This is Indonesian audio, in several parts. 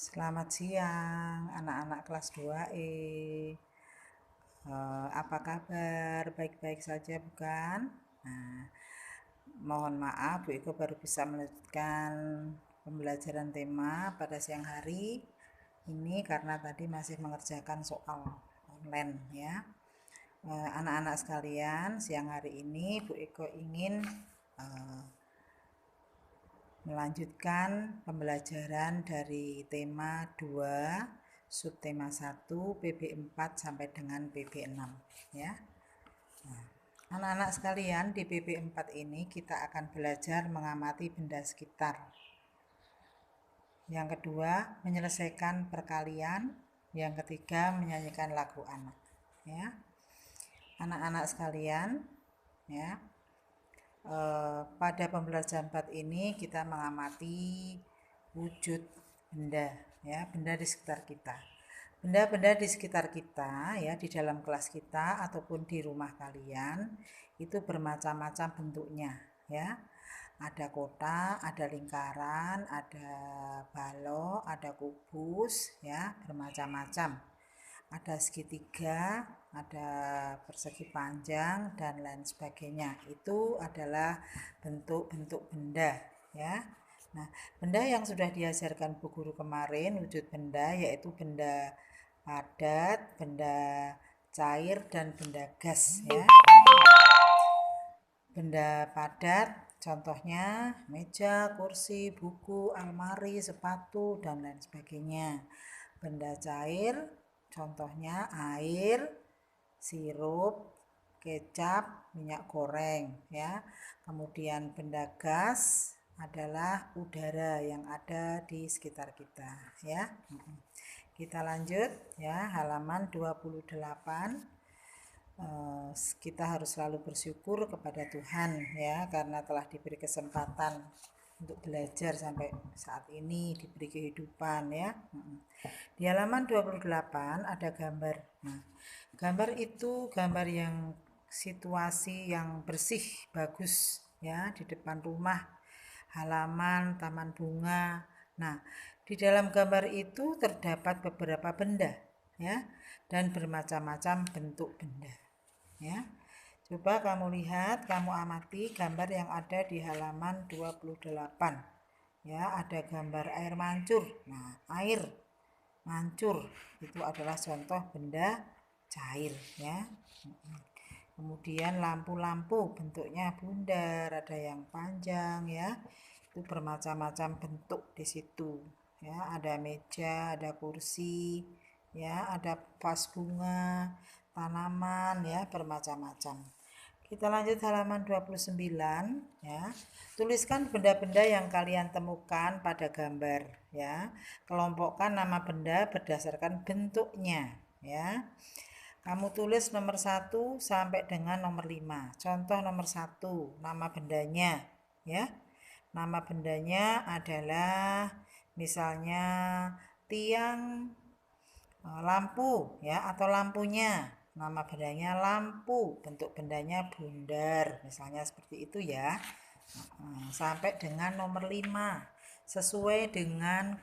Selamat siang anak-anak kelas 2E. Apa kabar? Baik-baik saja bukan? Nah, mohon maaf Bu Iko baru bisa melanjutkan pembelajaran tema pada siang hari ini karena tadi masih mengerjakan soal online ya. Anak-anak sekalian, siang hari ini Bu Iko ingin melanjutkan pembelajaran dari tema 2, subtema 1, PB4 sampai dengan PB6 ya. Nah, anak-anak sekalian, di PB4 ini kita akan belajar mengamati benda sekitar. Yang kedua, menyelesaikan perkalian. Yang ketiga, menyanyikan lagu anak ya. Anak-anak sekalian ya, pada pembelajaran 4 ini kita mengamati wujud benda ya, benda di sekitar kita. Benda-benda di sekitar kita ya, di dalam kelas kita ataupun di rumah kalian itu bermacam-macam bentuknya ya. Ada kotak, ada lingkaran, ada balok, ada kubus ya, bermacam-macam. Ada segitiga, ada persegi panjang dan lain sebagainya. Itu adalah bentuk-bentuk benda ya. Nah, benda yang sudah diajarkan Bu Guru kemarin, wujud benda yaitu benda padat, benda cair dan benda gas ya. Benda padat contohnya meja, kursi, buku, almari, sepatu dan lain sebagainya. Benda cair contohnya air, sirup, kecap, minyak goreng ya. Kemudian benda gas adalah udara yang ada di sekitar kita ya. Kita lanjut ya, halaman 28. Kita harus selalu bersyukur kepada Tuhan ya, karena telah diberi kesempatan untuk belajar sampai saat ini, diberi kehidupan ya. Di halaman 28 ada gambar. Nah, gambar itu gambar yang situasi yang bersih, bagus ya, di depan rumah, halaman, taman bunga. Nah, di dalam gambar itu terdapat beberapa benda ya, dan bermacam-macam bentuk benda ya. Coba kamu lihat, kamu amati gambar yang ada di halaman 28 ya. Ada gambar air mancur. Nah, air mancur itu adalah contoh benda cair ya. Kemudian lampu-lampu bentuknya bundar, ada yang panjang ya. Itu bermacam-macam bentuk di situ ya. Ada meja, ada kursi ya, ada vas bunga, tanaman ya, bermacam-macam. Kita lanjut halaman 29 ya. Tuliskan benda-benda yang kalian temukan pada gambar ya. Kelompokkan nama benda berdasarkan bentuknya ya. Kamu tulis nomor 1 sampai dengan nomor 5. Contoh nomor 1, nama bendanya ya. Nama bendanya adalah misalnya tiang lampu ya, atau lampunya. Nama bendanya lampu, bentuk bendanya bundar, misalnya seperti itu ya. Sampai dengan nomor 5, sesuai dengan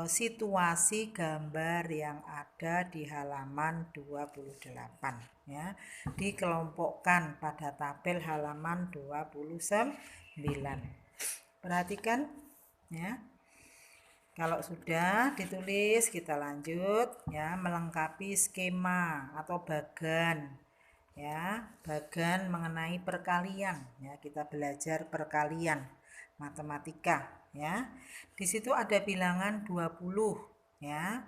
situasi gambar yang ada di halaman 28 ya. Dikelompokkan pada tabel halaman 29. Perhatikan ya. Kalau sudah ditulis, kita lanjut ya, melengkapi skema atau bagan ya, bagan mengenai perkalian ya. Kita belajar perkalian matematika ya. Di situ ada bilangan 20 ya.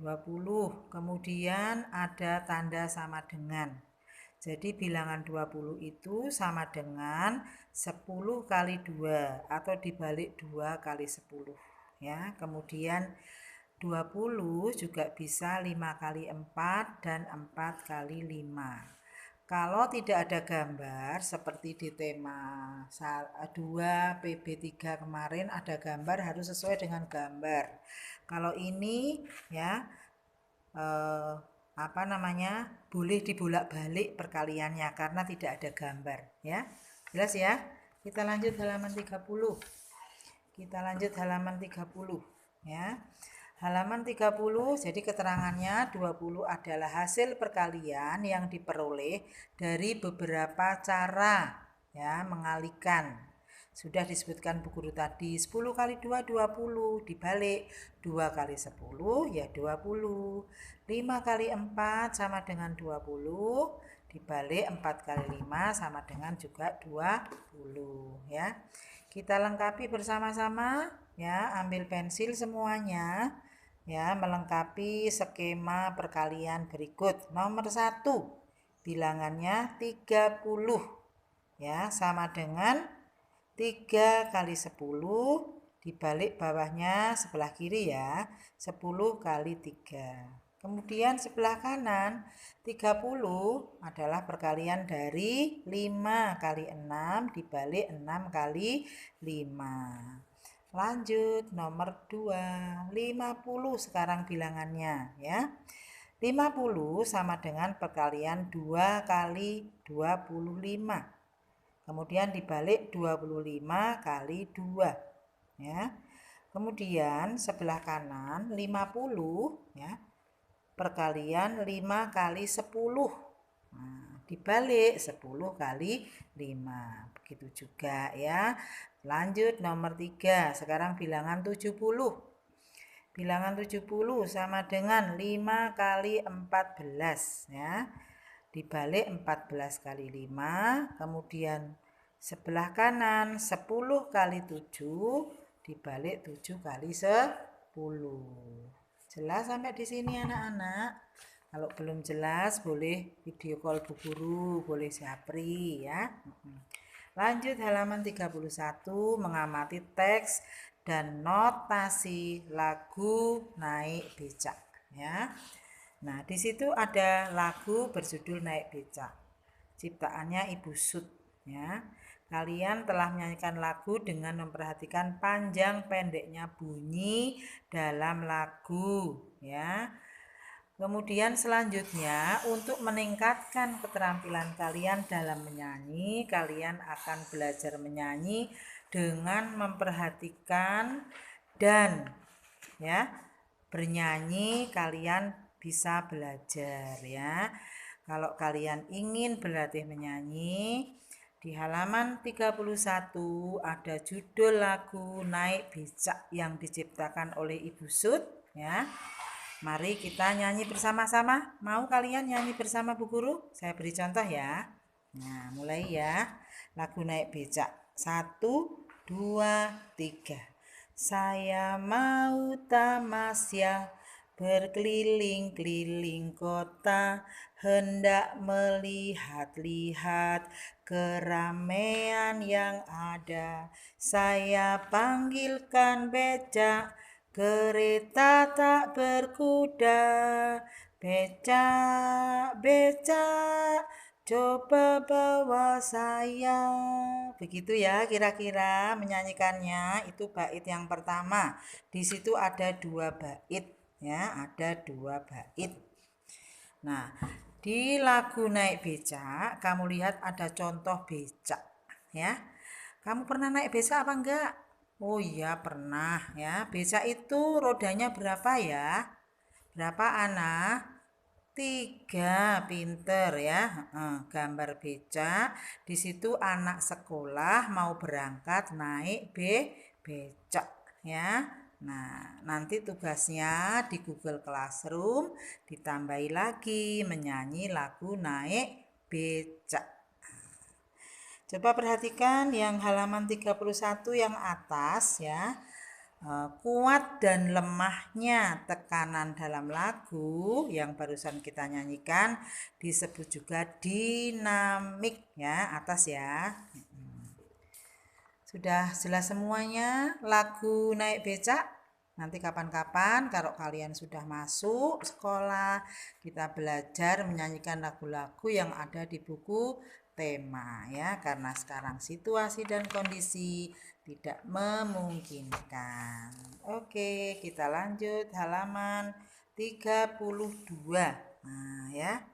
20, kemudian ada tanda sama dengan. Jadi bilangan 20 itu sama dengan 10 kali 2 atau dibalik 2 kali 10 ya. Kemudian 20 juga bisa 5 kali 4 dan 4 kali 5. Kalau tidak ada gambar seperti di tema 2 PB3 kemarin ada gambar, harus sesuai dengan gambar. Kalau ini ya boleh dibolak-balik perkaliannya karena tidak ada gambar ya. Jelas ya? Kita lanjut halaman 30. Kita lanjut halaman 30 ya. Halaman 30, jadi keterangannya 20 adalah hasil perkalian yang diperoleh dari beberapa cara ya mengalihkan. Sudah disebutkan Bu Guru tadi, 10 kali 2 20, dibalik 2 kali 10 ya 20. 5 kali 4 sama dengan 20, dibalik 4 kali 5 sama dengan juga 20 ya. Kita lengkapi bersama-sama ya, ambil pensil semuanya. Ya, melengkapi skema perkalian berikut. Nomor 1, bilangannya 30. Ya, sama dengan 3 kali 10 dibalik bawahnya sebelah kiri ya, 10 kali 3. Kemudian sebelah kanan 30 adalah perkalian dari 5 kali 6 dibalik 6 kali 5. Lanjut nomor 2, 50 sekarang bilangannya ya. 50 sama dengan perkalian 2 kali 25. Kemudian dibalik 25 kali 2 ya. Kemudian sebelah kanan 50 ya. Perkalian 5 kali 10. Nah, dibalik 10 kali 5. Begitu juga ya. Lanjut nomor 3. Sekarang bilangan 70. Bilangan 70 sama dengan 5 kali 14 ya. Dibalik 14 kali 5. Kemudian sebelah kanan 10 kali 7. Dibalik 7 kali 10. Jelas sampai di sini anak-anak? Kalau belum jelas boleh video call Bu Guru, boleh japri ya. Lanjut halaman 31, mengamati teks dan notasi lagu Naik Becak ya. Nah, di situ ada lagu berjudul Naik Becak. Ciptaannya Ibu Sud ya. Kalian telah menyanyikan lagu dengan memperhatikan panjang pendeknya bunyi dalam lagu ya. Kemudian selanjutnya untuk meningkatkan keterampilan kalian dalam menyanyi, kalian akan belajar menyanyi dengan memperhatikan dan ya bernyanyi kalian bisa belajar ya. Kalau kalian ingin berlatih menyanyi, di halaman 31 ada judul lagu Naik Becak yang diciptakan oleh Ibu Sud ya. Mari kita nyanyi bersama-sama. Mau kalian nyanyi bersama Bu Guru? Saya beri contoh ya. Nah, mulai ya. Lagu Naik Becak. 1, 2, 3. Saya mau tamasya berkeliling-keliling kota, hendak melihat-lihat keramaian yang ada. Saya panggilkan becak, kereta tak berkuda, becak, becak, coba bawa saya. Begitu ya kira-kira menyanyikannya. Itu bait yang pertama. Di situ ada 2 bait ya, ada 2 bait. Nah, di lagu Naik Becak kamu lihat ada contoh becak ya. Kamu pernah naik becak apa enggak? Oh iya pernah ya. Becak itu rodanya berapa ya? Berapa anak? 3, pinter ya. Gambar becak. Di situ anak sekolah mau berangkat naik becak ya. Nah, nanti tugasnya di Google Classroom ditambahi lagi menyanyi lagu Naik Becak. Coba perhatikan yang halaman 31 yang atas ya. Kuat dan lemahnya tekanan dalam lagu yang barusan kita nyanyikan disebut juga dinamik ya, atas ya. Sudah jelas semuanya lagu Naik Becak? Nanti kapan-kapan kalau kalian sudah masuk sekolah, kita belajar menyanyikan lagu-lagu yang ada di buku tema ya, karena sekarang situasi dan kondisi tidak memungkinkan. Oke, kita lanjut halaman 32. Nah, ya.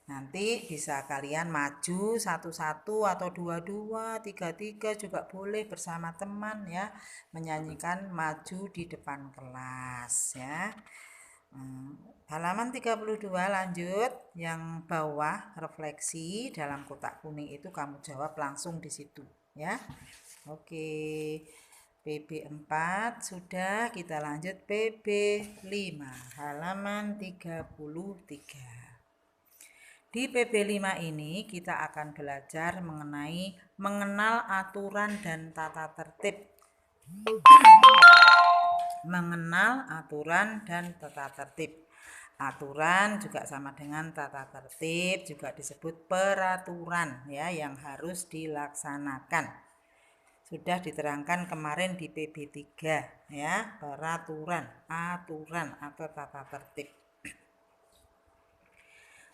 Nanti bisa kalian maju satu-satu atau dua-dua, tiga-tiga juga boleh bersama teman ya, menyanyikan maju di depan kelas ya. Halaman 32 lanjut, yang bawah refleksi dalam kotak kuning itu kamu jawab langsung di situ ya. Oke. PB 4 sudah, kita lanjut PB 5 halaman 33. Di PB5 ini kita akan belajar mengenai mengenal aturan dan tata tertib. Mengenal aturan dan tata tertib. Aturan juga sama dengan tata tertib, juga disebut peraturan ya, yang harus dilaksanakan. Sudah diterangkan kemarin di PB3 ya, peraturan, aturan atau tata tertib.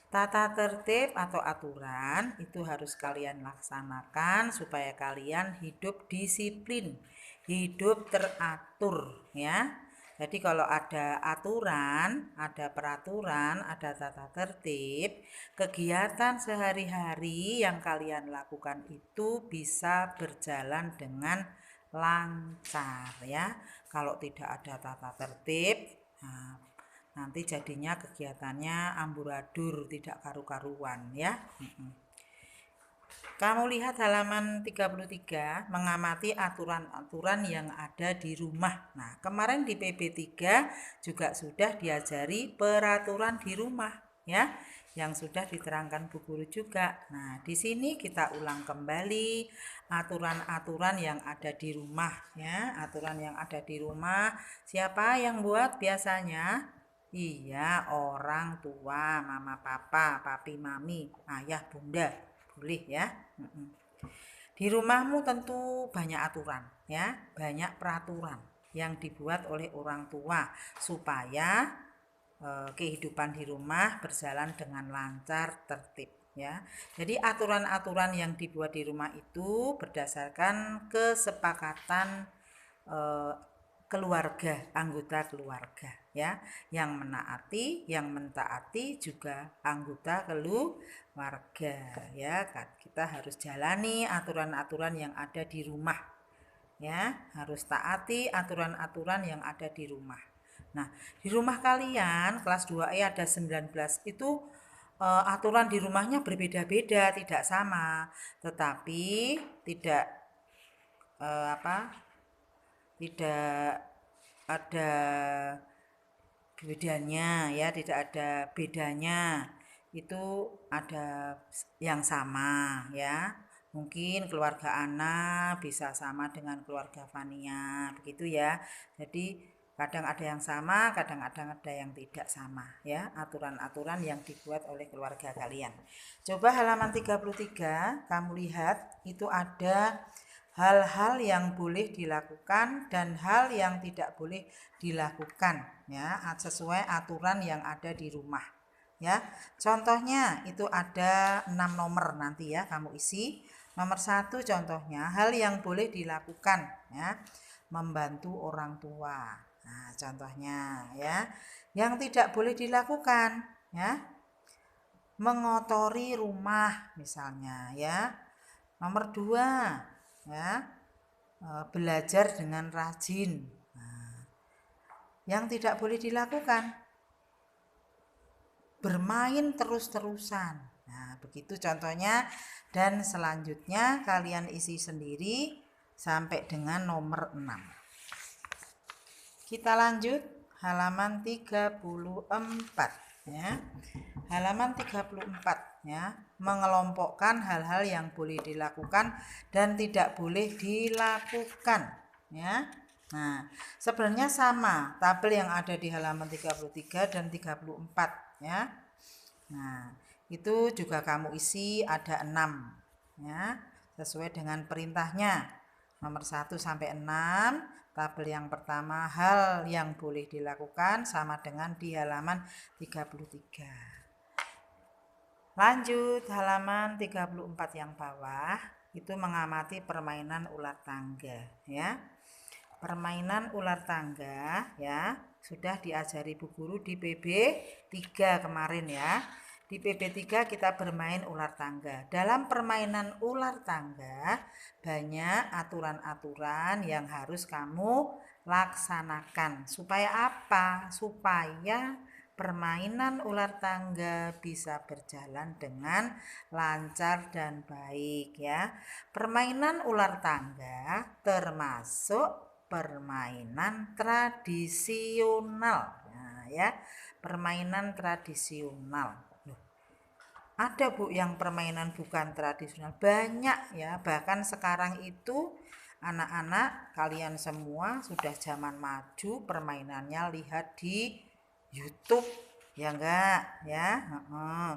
Tata tertib atau aturan itu harus kalian laksanakan supaya kalian hidup disiplin, hidup teratur ya. Jadi kalau ada aturan, ada peraturan, ada tata tertib, kegiatan sehari-hari yang kalian lakukan itu bisa berjalan dengan lancar ya. Kalau tidak ada tata tertib, nanti jadinya kegiatannya amburadul, tidak karu-karuan ya. Kamu lihat halaman 33, mengamati aturan-aturan yang ada di rumah. Nah, kemarin di PB3 juga sudah diajari peraturan di rumah ya, yang sudah diterangkan Bu Guru juga. Nah, di sini kita ulang kembali aturan-aturan yang ada di rumah ya, aturan yang ada di rumah. Siapa yang buat biasanya? Iya, orang tua, mama, papa, papi, mami, ayah, bunda, boleh ya. Di rumahmu tentu banyak aturan ya, banyak peraturan yang dibuat oleh orang tua supaya kehidupan di rumah berjalan dengan lancar, tertib ya. Jadi aturan-aturan yang dibuat di rumah itu berdasarkan kesepakatan keluarga, anggota keluarga ya, yang menaati, yang mentaati juga anggota keluarga ya. Kita harus jalani aturan-aturan yang ada di rumah ya, harus taati aturan-aturan yang ada di rumah. Nah, di rumah kalian kelas 2E ada 19 itu aturan di rumahnya berbeda-beda, tidak sama, tetapi tidak tidak ada bedanya ya, tidak ada bedanya, itu ada yang sama ya. Mungkin keluarga Ana bisa sama dengan keluarga Fania begitu ya. Jadi kadang ada yang sama, kadang-kadang ada yang tidak sama ya, aturan-aturan yang dibuat oleh keluarga kalian. Coba halaman 33 kamu lihat, itu ada hal-hal yang boleh dilakukan dan hal yang tidak boleh dilakukan ya, sesuai aturan yang ada di rumah ya. Contohnya itu ada 6 nomor, nanti ya kamu isi. Nomor 1 contohnya, hal yang boleh dilakukan ya, membantu orang tua. Nah, contohnya ya. Yang tidak boleh dilakukan ya, mengotori rumah misalnya ya. Nomor 2 ya, belajar dengan rajin. Nah, yang tidak boleh dilakukan, bermain terus-terusan. Nah, begitu contohnya, dan selanjutnya kalian isi sendiri sampai dengan nomor 6. Kita lanjut halaman 34 ya. Halaman 34 ya, mengelompokkan hal-hal yang boleh dilakukan dan tidak boleh dilakukan ya. Nah, sebenarnya sama tabel yang ada di halaman 33 dan 34 ya. Nah, itu juga kamu isi, ada 6 ya, sesuai dengan perintahnya. Nomor 1 sampai 6, tabel yang pertama hal yang boleh dilakukan sama dengan di halaman 33. Lanjut halaman 34 yang bawah, itu mengamati permainan ular tangga ya. Permainan ular tangga ya, sudah diajari Bu Guru di PB 3 kemarin ya. di PB3 kita bermain ular tangga. Dalam permainan ular tangga banyak aturan-aturan yang harus kamu laksanakan. Supaya apa? Supaya permainan ular tangga bisa berjalan dengan lancar dan baik ya. Permainan ular tangga termasuk permainan tradisional. Nah, ya, permainan tradisional. Ada Bu yang permainan bukan tradisional, banyak ya. Bahkan sekarang itu anak-anak kalian semua sudah zaman maju, permainannya lihat di YouTube ya enggak ya.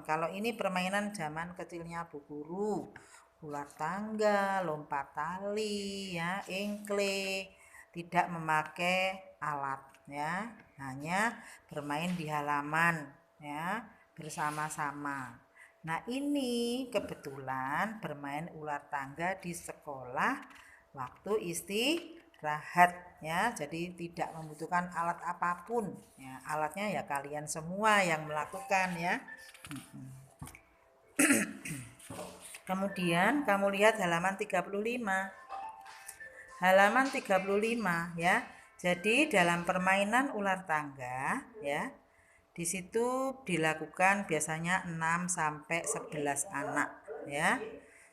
Kalau ini permainan zaman kecilnya Bu Guru, ular tangga, lompat tali ya, engkle, tidak memakai alat ya, hanya bermain di halaman ya bersama-sama. Nah ini kebetulan bermain ular tangga di sekolah waktu istirahat ya, jadi tidak membutuhkan alat apapun ya, alatnya ya kalian semua yang melakukan ya. Kemudian kamu lihat halaman 35. Halaman 35 ya. Jadi dalam permainan ular tangga ya, di situ dilakukan biasanya 6 sampai 11 anak ya.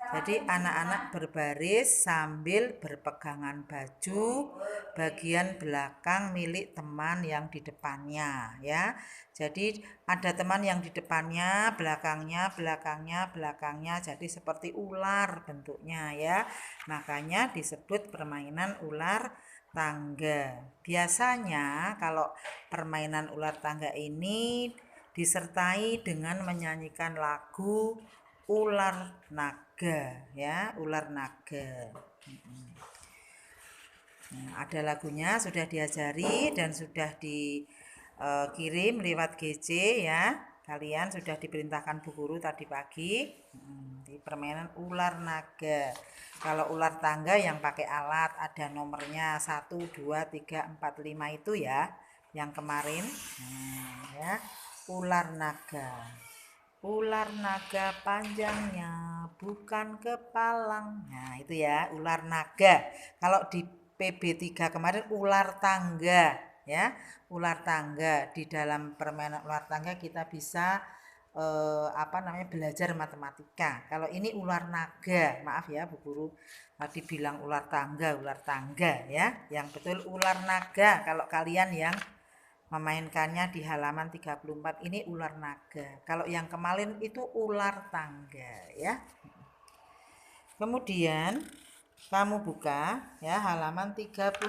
Jadi anak-anak berbaris sambil berpegangan baju bagian belakang milik teman yang di depannya ya. Jadi ada teman yang di depannya, belakangnya, belakangnya, belakangnya. Jadi seperti ular bentuknya ya. Makanya disebut permainan ular tangga. Biasanya kalau permainan ular tangga ini disertai dengan menyanyikan lagu ular naga ya, ular naga. Nah, ada lagunya, sudah diajari dan sudah dikirim lewat GC ya. Kalian sudah diperintahkan Bu Guru tadi pagi di permainan ular naga. Kalau ular tangga yang pakai alat ada nomornya 1, 2, 3, 4, 5 itu ya, yang kemarin. Ya, ular naga. Ular naga panjangnya bukan kepalang. Nah itu ya, ular naga. Kalau di PB3 kemarin ular tangga ya, ular tangga. Di dalam permainan ular tangga kita bisa belajar matematika. Kalau ini ular naga, maaf ya Bu Guru tadi bilang ular tangga ya. Yang betul ular naga. Kalau kalian yang memainkannya di halaman 34 ini ular naga. Kalau yang kemarin itu ular tangga ya. Kemudian kamu buka ya halaman 35.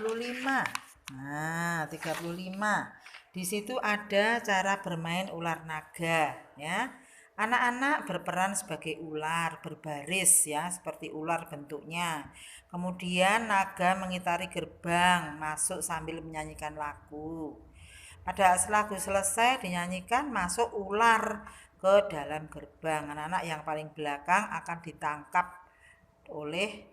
Nah, 35. Di situ ada cara bermain ular naga ya. Anak-anak berperan sebagai ular berbaris ya, seperti ular bentuknya. Kemudian naga mengitari gerbang, masuk sambil menyanyikan lagu. Pada lagu selesai dinyanyikan, masuk ular ke dalam gerbang. Anak-anak yang paling belakang akan ditangkap oleh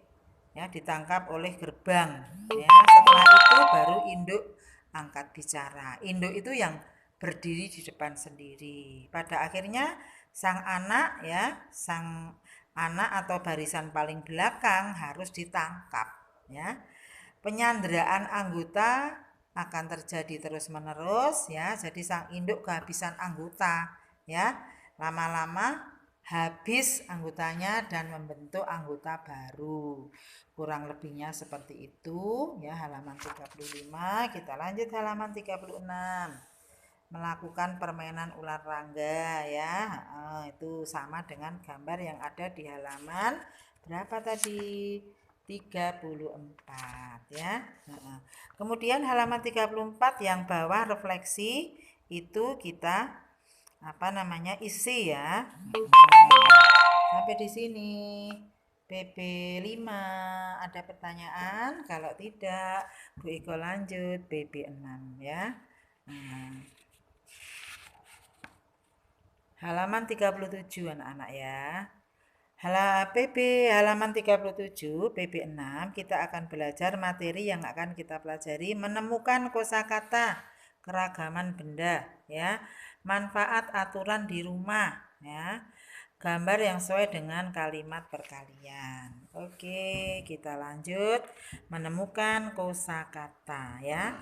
gerbang. Ya, setelah itu baru induk angkat bicara. Induk itu yang berdiri di depan sendiri. Pada akhirnya sang anak atau barisan paling belakang harus ditangkap. Ya. Penyanderaan anggota akan terjadi terus-menerus ya. Jadi sang induk kehabisan anggota ya. Lama-lama habis anggotanya dan membentuk anggota baru. Kurang lebihnya seperti itu ya, halaman 35. Kita lanjut halaman 36. Melakukan permainan ular tangga ya. Itu sama dengan gambar yang ada di halaman berapa tadi? 34 ya. Kemudian halaman 34 yang bawah refleksi itu kita isi ya. Sampai di sini PP5 ada pertanyaan? Kalau tidak Bu Iko lanjut PP6 ya. Halaman 37 anak-anak ya. Halaman 37 PP6 kita akan belajar materi yang akan kita pelajari, menemukan kosakata keragaman benda ya, manfaat aturan di rumah ya. Gambar yang sesuai dengan kalimat perkalian. Oke, kita lanjut menemukan kosakata ya.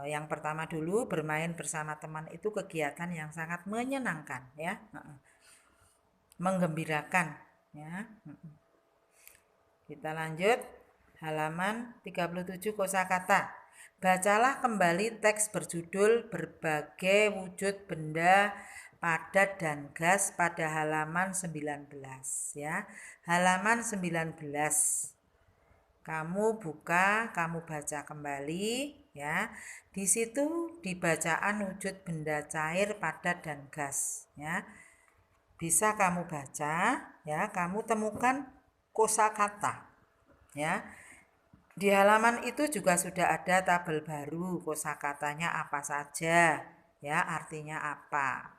Yang pertama dulu, bermain bersama teman itu kegiatan yang sangat menyenangkan ya. Menggembirakan ya. Kita lanjut halaman 37 kosakata. Bacalah kembali teks berjudul Berbagai Wujud Benda Padat dan Gas pada halaman 19 ya. Halaman 19. Kamu buka, kamu baca kembali ya. Di situ di bacaan wujud benda cair, padat dan gas ya. Bisa kamu baca ya, kamu temukan kosakata ya. Di halaman itu juga sudah ada tabel baru, kosakatanya apa saja ya, artinya apa.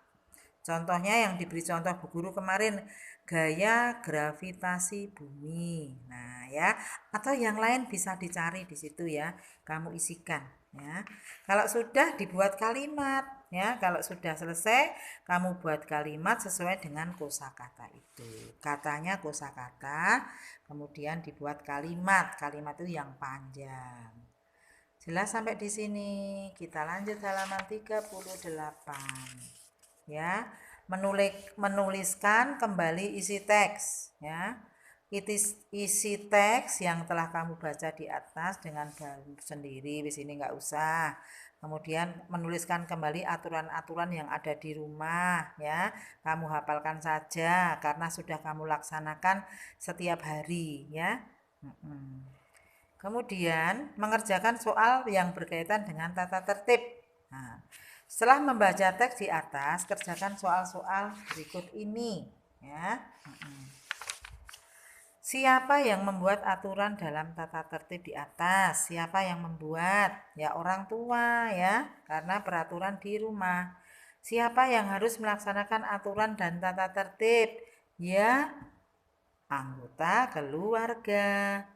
Contohnya yang diberi contoh Bu Guru kemarin, gaya gravitasi bumi. Nah ya, atau yang lain bisa dicari di situ ya, kamu isikan ya. Kalau sudah dibuat kalimat ya, kalau sudah selesai kamu buat kalimat sesuai dengan kosakata itu. Katanya kosakata, kemudian dibuat kalimat. Kalimat itu yang panjang. Jelas sampai di sini. Kita lanjut halaman 38. Ya, menuliskan kembali isi teks ya. Isi teks yang telah kamu baca di atas dengan sendiri, di sini nggak usah. Kemudian menuliskan kembali aturan-aturan yang ada di rumah ya. Kamu hafalkan saja karena sudah kamu laksanakan setiap hari ya. Kemudian mengerjakan soal yang berkaitan dengan tata tertib. Nah, setelah membaca teks di atas, kerjakan soal-soal berikut ini ya. Siapa yang membuat aturan dalam tata tertib di atas? Siapa yang membuat? Ya orang tua ya, karena peraturan di rumah. Siapa yang harus melaksanakan aturan dan tata tertib? Ya anggota keluarga.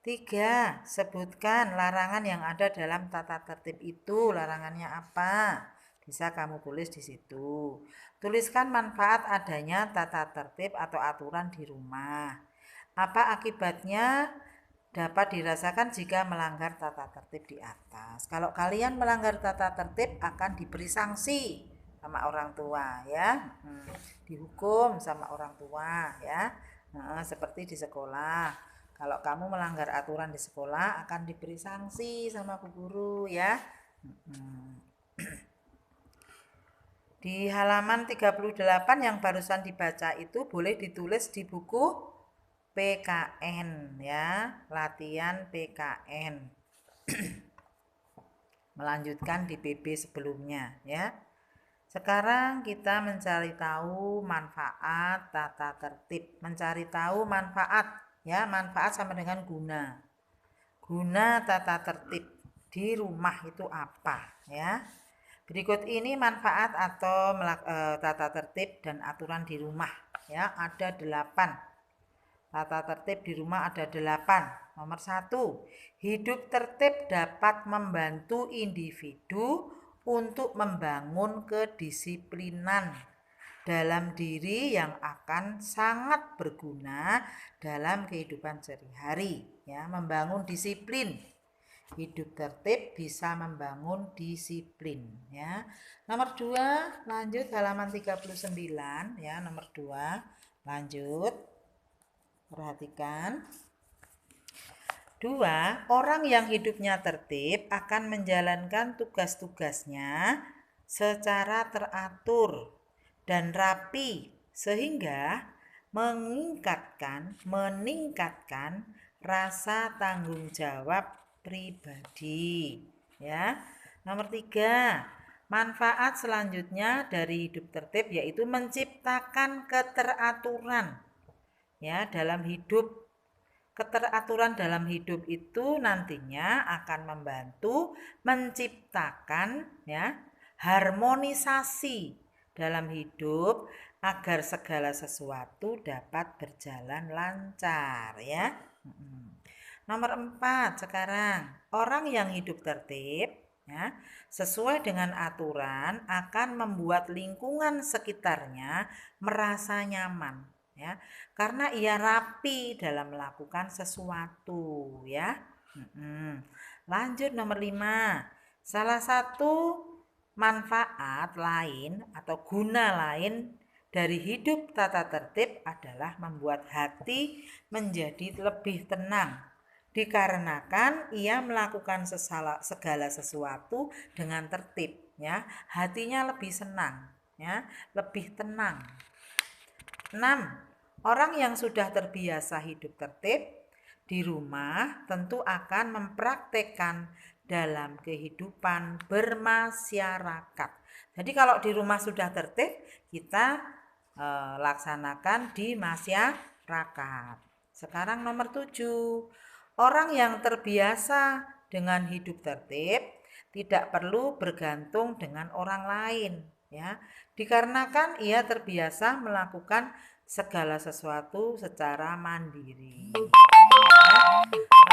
3. Sebutkan larangan yang ada dalam tata tertib itu. Larangannya apa? Bisa kamu tulis di situ. Tuliskan manfaat adanya tata tertib atau aturan di rumah. Apa akibatnya dapat dirasakan jika melanggar tata tertib di atas. Kalau kalian melanggar tata tertib akan diberi sanksi sama orang tua ya. Dihukum sama orang tua ya. Seperti di sekolah. Kalau kamu melanggar aturan di sekolah akan diberi sanksi sama bu guru ya. Di halaman 38 yang barusan dibaca itu boleh ditulis di buku PKN ya, latihan PKN. Melanjutkan di PB sebelumnya ya. Sekarang kita mencari tahu manfaat tata tertib. Mencari tahu manfaat ya, manfaat sama dengan guna. Guna tata tertib di rumah itu apa ya? Berikut ini manfaat atau tata tertib dan aturan di rumah ya, ada 8. Tata tertib di rumah ada 8. Nomor 1, hidup tertib dapat membantu individu untuk membangun kedisiplinan dalam diri yang akan sangat berguna dalam kehidupan sehari-hari ya, membangun disiplin. Hidup tertib bisa membangun disiplin ya. Nomor 2, lanjut halaman 39 ya, nomor 2. Lanjut. Perhatikan. 2. Orang yang hidupnya tertib akan menjalankan tugas-tugasnya secara teratur dan rapi sehingga meningkatkan rasa tanggung jawab pribadi ya. Nomor 3. Manfaat selanjutnya dari hidup tertib yaitu menciptakan keteraturan ya dalam hidup. Keteraturan dalam hidup itu nantinya akan membantu menciptakan ya harmonisasi dalam hidup agar segala sesuatu dapat berjalan lancar ya. Nomor 4 sekarang, orang yang hidup tertib ya, sesuai dengan aturan akan membuat lingkungan sekitarnya merasa nyaman, ya, karena ia rapi dalam melakukan sesuatu, ya. Lanjut nomor 5. Salah satu manfaat lain atau guna lain dari hidup tata tertib adalah membuat hati menjadi lebih tenang, dikarenakan ia melakukan segala sesuatu dengan tertib, ya. Hatinya lebih senang, ya, lebih tenang. 6. Orang yang sudah terbiasa hidup tertib di rumah tentu akan mempraktekkan dalam kehidupan bermasyarakat. Jadi kalau di rumah sudah tertib, kita laksanakan di masyarakat. Sekarang nomor 7. Orang yang terbiasa dengan hidup tertib tidak perlu bergantung dengan orang lain, ya. Dikarenakan ia terbiasa melakukan segala sesuatu secara mandiri.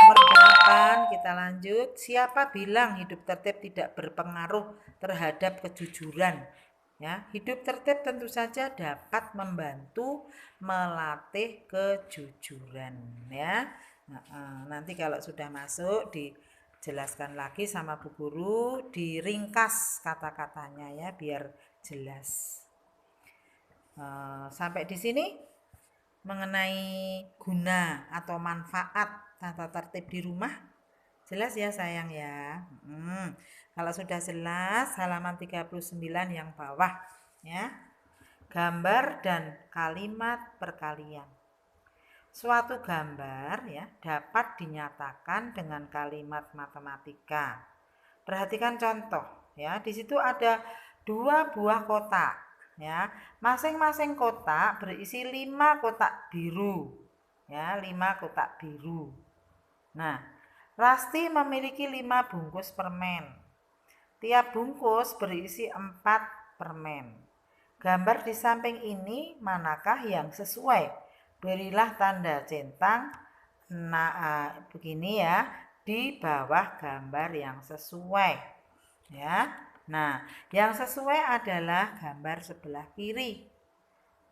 Nomor 8, kita lanjut. Siapa bilang hidup tertib tidak berpengaruh terhadap kejujuran? Ya, hidup tertib tentu saja dapat membantu melatih kejujuran, ya. Nanti kalau sudah masuk dijelaskan lagi sama Bu Guru, diringkas kata-katanya ya biar jelas. Sampai di sini mengenai guna atau manfaat tata tertib di rumah jelas ya sayang ya. Kalau sudah jelas, halaman 39 yang bawah ya. Gambar dan kalimat perkalian. Suatu gambar ya dapat dinyatakan dengan kalimat matematika. Perhatikan contoh ya. Di situ ada 2 buah kotak ya. Masing-masing kotak berisi 5 kotak biru. Ya, 5 kotak biru. Nah, Rasti memiliki 5 bungkus permen. Tiap bungkus berisi 4 permen. Gambar di samping ini manakah yang sesuai? Berilah tanda centang. Nah, begini ya, di bawah gambar yang sesuai. Ya. Nah, yang sesuai adalah gambar sebelah kiri.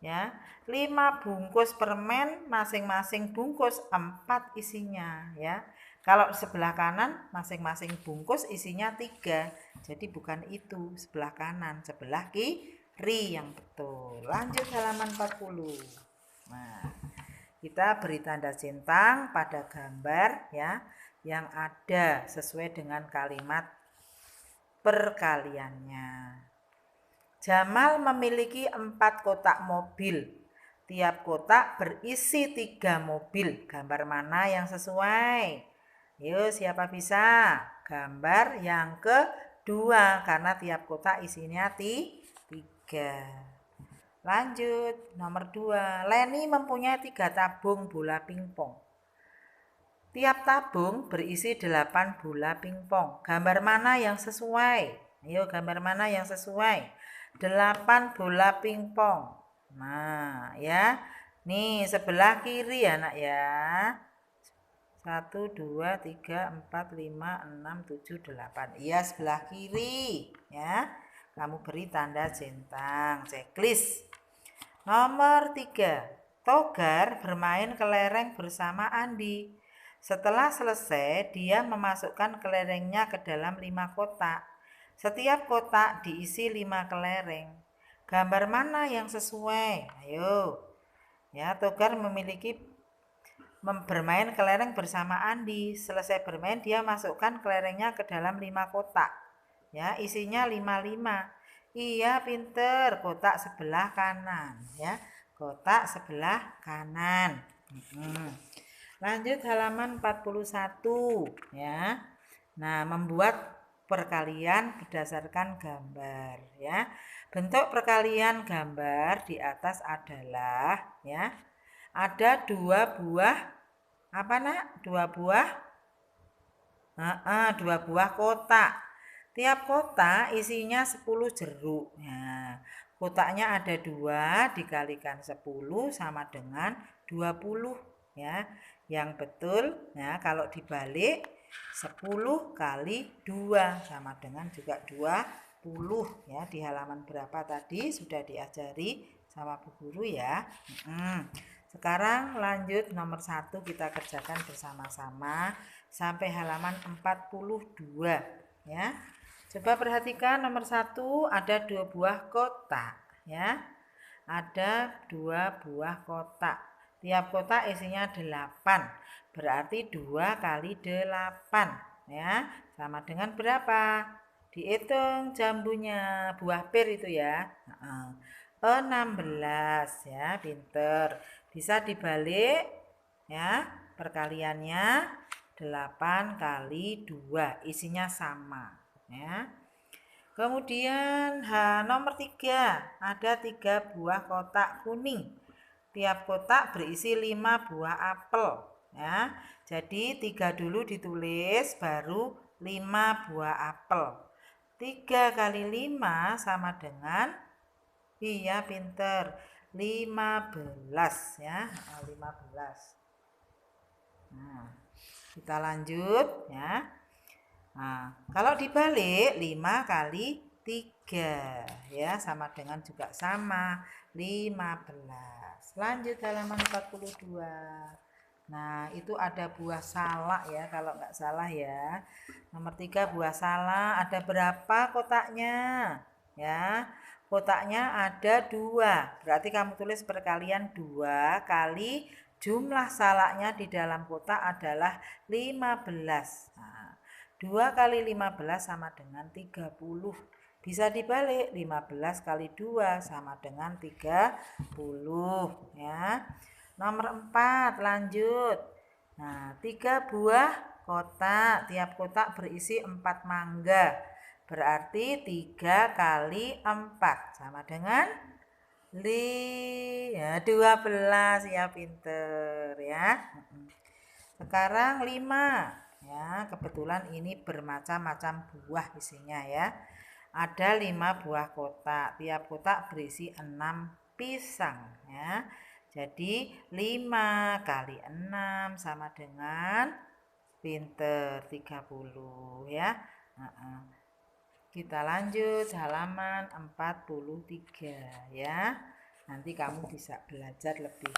Ya, 5 bungkus permen, masing-masing bungkus 4 isinya ya. Kalau sebelah kanan masing-masing bungkus isinya 3. Jadi bukan itu sebelah kanan, sebelah kiri yang betul. Lanjut halaman 40. Nah, kita beri tanda centang pada gambar ya yang ada sesuai dengan kalimat perkaliannya. Jamal memiliki 4 kotak mobil. Tiap kotak berisi 3 mobil. Gambar mana yang sesuai? Yuk, siapa bisa? Gambar yang kedua, karena tiap kotak isinya 3. Lanjut, nomor 2. Leni mempunyai 3 tabung bola pingpong. Tiap tabung berisi 8 bola pingpong. Gambar mana yang sesuai? Ayo, gambar mana yang sesuai? 8 bola pingpong. Nah, ya. Nih, sebelah kiri ya, Nak ya. 1, 2, 3, 4, 5, 6, 7, 8. Iya, sebelah kiri. Ya. Kamu beri tanda centang. Checklist. Nomor 3. Togar bermain kelereng bersama Andi. Setelah selesai, dia memasukkan kelerengnya ke dalam 5 kotak. Setiap kotak diisi 5 kelereng. Gambar mana yang sesuai? Ayo. Ya, Togar bermain kelereng bersama Andi. Selesai bermain, dia masukkan kelerengnya ke dalam 5 kotak. Ya, isinya 5-5. Iya, pinter. Kotak sebelah kanan ya. Kotak sebelah kanan. Lanjut halaman 41 ya. Nah, membuat perkalian berdasarkan gambar ya. Bentuk perkalian gambar di atas adalah ya. Ada 2 buah apa Nak? 2 buah 2 buah kotak. Tiap kotak isinya 10 jeruk. Nah, kotaknya ada 2 dikalikan 10 sama dengan 20 ya. Yang betul, nah kalau dibalik 10 kali 2 sama dengan juga 20 ya. Di halaman berapa tadi sudah diajari sama Bu Guru ya. Sekarang lanjut nomor 1 kita kerjakan bersama-sama sampai halaman 42 ya. Coba perhatikan nomor 1 ada 2 buah kotak ya. Ada 2 buah kotak. Tiap kotak isinya 8. Berarti 2 kali 8 ya. Sama dengan berapa? Dihitung jambunya, buah pir itu ya. 16 ya, pinter. Bisa dibalik ya, perkaliannya 8 kali 2, isinya sama ya. Kemudian nomor 3, ada 3 buah kotak kuning. Tiap kotak berisi 5 buah apel ya. Jadi 3 dulu ditulis baru 5 buah apel. 3 kali 5 sama dengan, iya pinter, 15 ya. 15. Nah, kita lanjut ya. Nah, kalau dibalik 5 kali 3 ya, sama dengan juga sama 15. Lanjut halaman 42. Nah, itu ada buah salak ya, kalau nggak salah ya. Nomor 3 buah salak, ada berapa kotaknya? Ya, kotaknya ada 2. Berarti kamu tulis perkalian 2 kali jumlah salaknya di dalam kotak adalah 15. Nah, 2 kali 15 sama dengan 30. Bisa dibalik, 15 kali 2 sama dengan 30 ya. Nomor 4 lanjut. Nah, 3 buah kotak, tiap kotak berisi 4 mangga. Berarti 3 kali 4 sama dengan 12 ya, pinter ya. Sekarang 5 ya, kebetulan ini bermacam-macam buah isinya ya. Ada 5 buah kotak, tiap kotak berisi 6 pisang ya. Jadi 5 kali 6 sama dengan, pinter, 30 ya. Kita lanjut halaman 43 ya. Nanti kamu bisa belajar lebih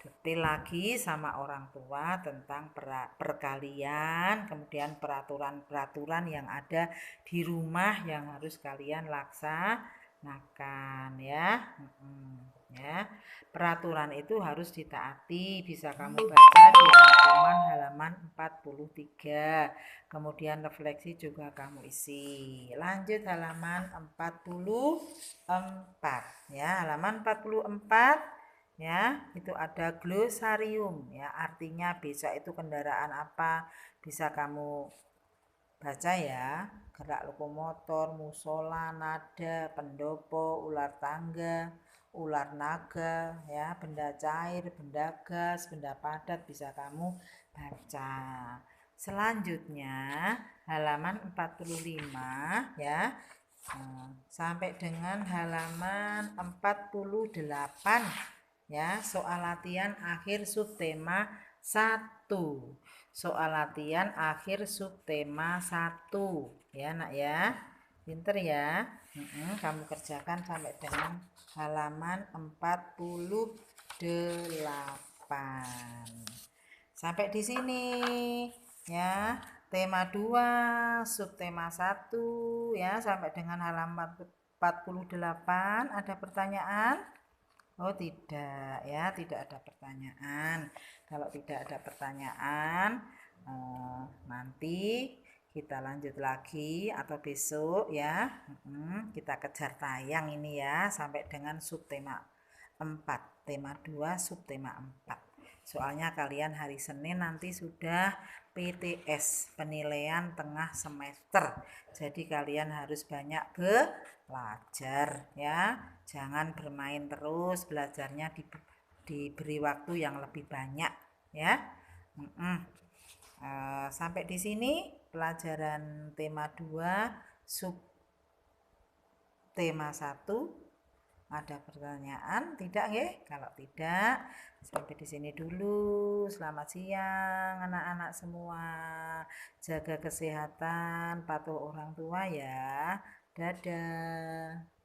detail lagi sama orang tua tentang perkalian, kemudian peraturan-peraturan yang ada di rumah yang harus kalian laksanakan ya. Ya, peraturan itu harus ditaati. Bisa kamu baca di rangkuman halaman 43. Kemudian refleksi juga kamu isi. Lanjut halaman 44 ya. Halaman 44 ya, itu ada glosarium ya, artinya becak itu kendaraan apa, bisa kamu baca ya. Gerak lokomotor, musola, nada, pendopo, ular tangga, ular naga ya, benda cair, benda gas, benda padat, bisa kamu baca. Selanjutnya halaman 45 ya, sampai dengan halaman 48 ya, soal latihan akhir subtema 1. Soal latihan akhir subtema 1 ya nak ya, pinter ya. Kamu kerjakan sampai dengan halaman 48. Sampai di sini ya, tema 2 subtema 1 ya, sampai dengan halaman 48. Ada pertanyaan? Oh tidak ya, tidak ada pertanyaan. Kalau tidak ada pertanyaan, nanti kita lanjut lagi atau besok ya. Kita kejar tayang ini ya, sampai dengan subtema 4, tema 2 subtema 4. Soalnya kalian hari Senin nanti sudah PTS, penilaian tengah semester. Jadi kalian harus banyak belajar ya. Jangan bermain terus, belajarnya diberi waktu yang lebih banyak ya. Sampai di sini pelajaran tema 2 sub tema 1. Ada pertanyaan? Tidak nggih? Kalau tidak, sampai di sini dulu. Selamat siang anak-anak semua. Jaga kesehatan, patuh orang tua ya. Dadah.